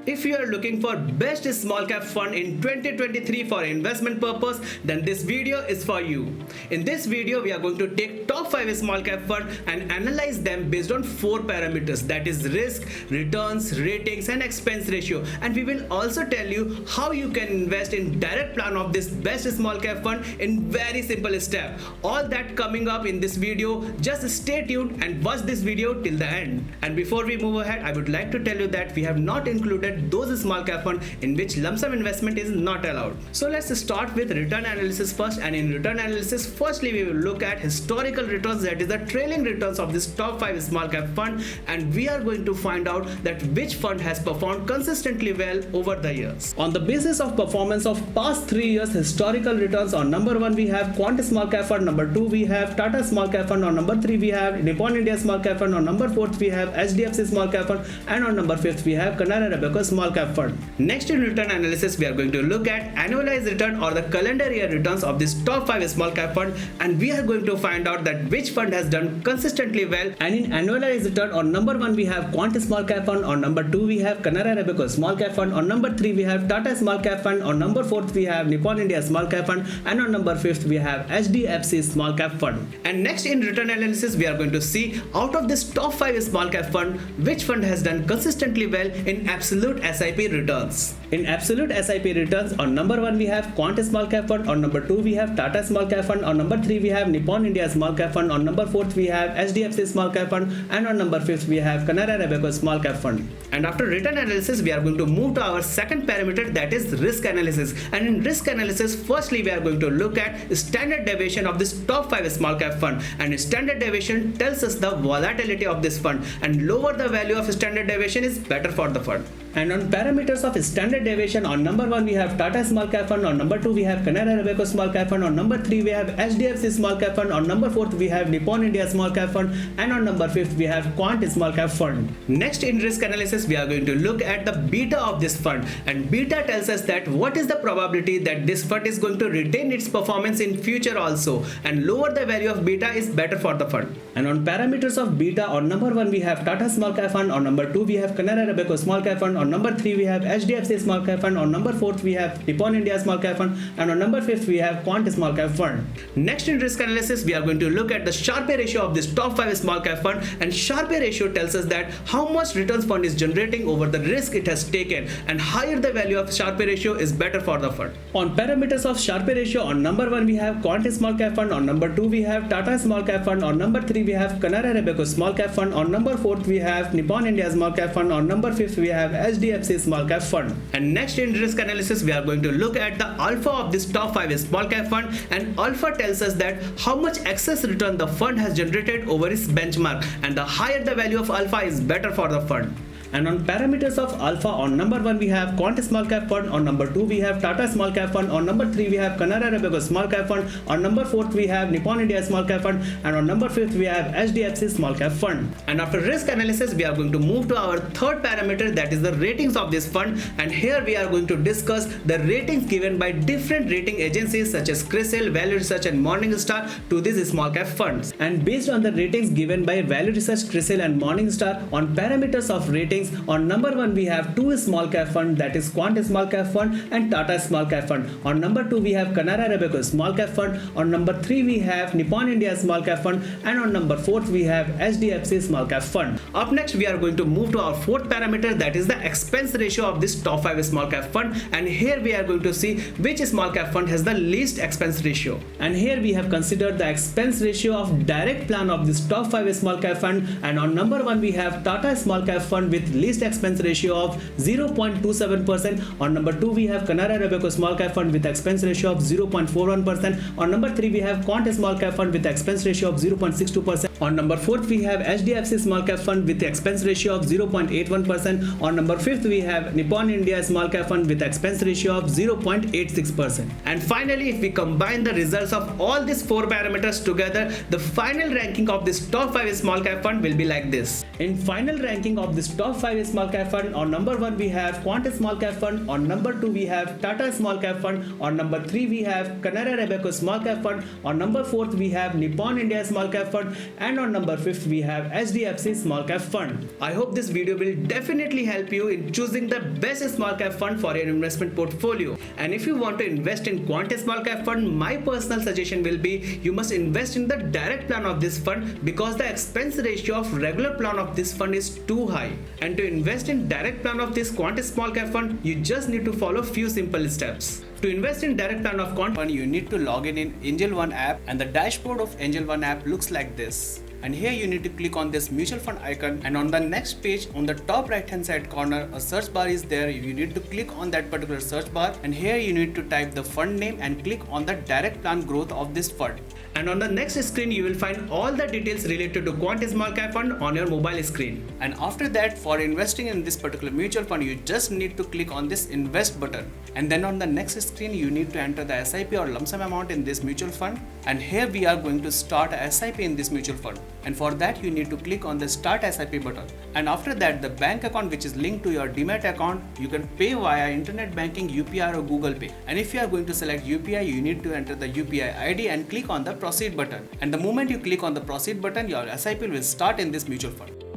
If you are looking for best small cap fund in 2023 for investment purpose, then this video is for you. In this video, we are going to take top 5 small cap fund and analyze them based on 4 parameters, that is risk, returns, ratings and expense ratio. And we will also tell you how you can invest in direct plan of this best small cap fund in very simple step. All that coming up in this video. Just stay tuned and watch this video till the end. And before we move ahead, I would like to tell you that we have not included those small cap fund in which lump sum investment is not allowed. So let's start with return analysis first. And in return analysis, firstly we will look at historical returns, that is the trailing returns of this top 5 small cap fund, and we are going to find out that which fund has performed consistently well over the years. On the basis of performance of past 3 years historical returns, on number 1 we have Quant small cap fund, number 2 we have Tata small cap fund, on number 3 we have Nippon India small cap fund, on number 4 we have HDFC small cap fund, and on number 5 we have Canara Robeco small cap fund. Next in return analysis, we are going to look at annualized return or the calendar year returns of this top 5 small cap fund, and we are going to find out that which fund has done consistently well. And in annualized return, on number 1 we have Quant small cap fund, on number 2 we have Canara Robeco small cap fund, on number 3 we have Tata small cap fund, on number 4 we have Nippon India small cap fund, and on number 5 we have HDFC small cap fund. And next in return analysis, we are going to see out of this top 5 small cap fund, which fund has done consistently well in absolute SIP returns. In absolute SIP returns, on number 1 we have Quant small cap fund, on number 2 we have Tata small cap fund, on number 3 we have Nippon India small cap fund, on number 4 we have HDFC small cap fund, and on number 5 we have Canara Robeco small cap fund. And after return analysis, we are going to move to our second parameter, that is risk analysis. And in risk analysis, firstly we are going to look at standard deviation of this top 5 small cap fund, and standard deviation tells us the volatility of this fund, and lower the value of standard deviation is better for the fund. And on parameters of standard deviation, on number 1 we have Tata small cap fund, on number 2 we have Canara Robeco small cap fund, on number 3 we have HDFC small cap fund, on number 4 we have Nippon India small cap fund, and on number 5 we have Quant small cap fund. Next in risk analysis, we are going to look at the beta of this fund, and beta tells us that what is the probability that this fund is going to retain its performance in future also, and lower the value of beta is better for the fund. And on parameters of beta, on number 1 we have Tata small cap fund, on number 2 we have Canara Robeco small cap fund, on number 3 we have HDFC small cap fund, on number 4 we have Nippon India small cap fund, and on number 5 we have Quant small cap fund. Next in risk analysis, we are going to look at the Sharpe ratio of this top 5 small cap fund, and Sharpe ratio tells us that how much returns fund is generating over the risk it has taken, and higher the value of Sharpe ratio is better for the fund. On parameters of Sharpe ratio, on number 1 we have Quant small cap fund, on number 2 we have Tata small cap fund, on number 3 we have Canara Robeco small cap fund, on number 4 we have Nippon India small cap fund, on number 5 we have HDFC small cap fund. And next in risk analysis, we are going to look at the alpha of this top 5 small cap fund, and alpha tells us that how much excess return the fund has generated over its benchmark, and the higher the value of alpha is better for the fund. And on parameters of alpha, on number 1 we have Quant small cap fund, on number 2 we have Tata small cap fund, on number 3 we have Canara Robeco small cap fund, on number 4 we have Nippon India small cap fund, and on number 5 we have HDFC small cap fund. And after risk analysis, we are going to move to our third parameter, that is the ratings of this fund, and here we are going to discuss the ratings given by different rating agencies such as CRISIL, Value Research and Morningstar to these small cap funds. And based on the ratings given by Value Research, CRISIL and Morningstar, on parameters of ratings, on number 1 we have 2 small cap fund, that is Quant small cap fund and Tata small cap fund. On number 2 we have Canara Robeco small cap fund, on number 3 we have Nippon India small cap fund, and on number 4 we have HDFC small cap fund. Up next, we are going to move to our fourth parameter, that is the expense ratio of this top 5 small cap fund, and here we are going to see which small cap fund has the least expense ratio. And here we have considered the expense ratio of direct plan of this top 5 small cap fund, and on number 1 we have Tata small cap fund with least expense ratio of 0.27%. On number 2 we have Canara Robeco small cap fund with expense ratio of 0.41%. On number 3 we have Quant small cap fund with expense ratio of 0.62%. On number 4 we have HDFC small cap fund with expense ratio of 0.81%. On number 5 we have Nippon India small cap fund with expense ratio of 0.86%. And finally, if we combine the results of all these 4 parameters together, the final ranking of this top 5 small cap fund will be like this. In final ranking of this top 5 small cap fund, on number 1 we have Quant small cap fund, on number 2 we have Tata small cap fund, on number 3 we have Canara Robeco small cap fund, on number 4 we have Nippon India small cap fund, And on number 5th we have HDFC Small Cap Fund. I hope this video will definitely help you in choosing the best small cap fund for your investment portfolio. And if you want to invest in quant small cap fund, my personal suggestion will be you must invest in the direct plan of this fund because the expense ratio of regular plan of this fund is too high. And to invest in direct plan of this quant small cap fund, you just need to follow few simple steps. To invest in direct plan of quant fund, you need to log in Angel One app, and the dashboard of Angel One app looks like this. And here you need to click on this mutual fund icon, and on the next page on the top right hand side corner a search bar is there. You need to click on that particular search bar, and here you need to type the fund name and click on the direct plan growth of this fund. And on the next screen you will find all the details related to quant small cap fund on your mobile screen. And after that, for investing in this particular mutual fund, you just need to click on this invest button, and then on the next screen you need to enter the SIP or lump sum amount in this mutual fund. And here we are going to start a SIP in this mutual fund, and for that you need to click on the start SIP button. And after that, the bank account which is linked to your Demat account, you can pay via internet banking, UPI or Google Pay. And if you are going to select UPI, you need to enter the UPI ID and click on the proceed button. And the moment you click on the proceed button, your SIP will start in this mutual fund.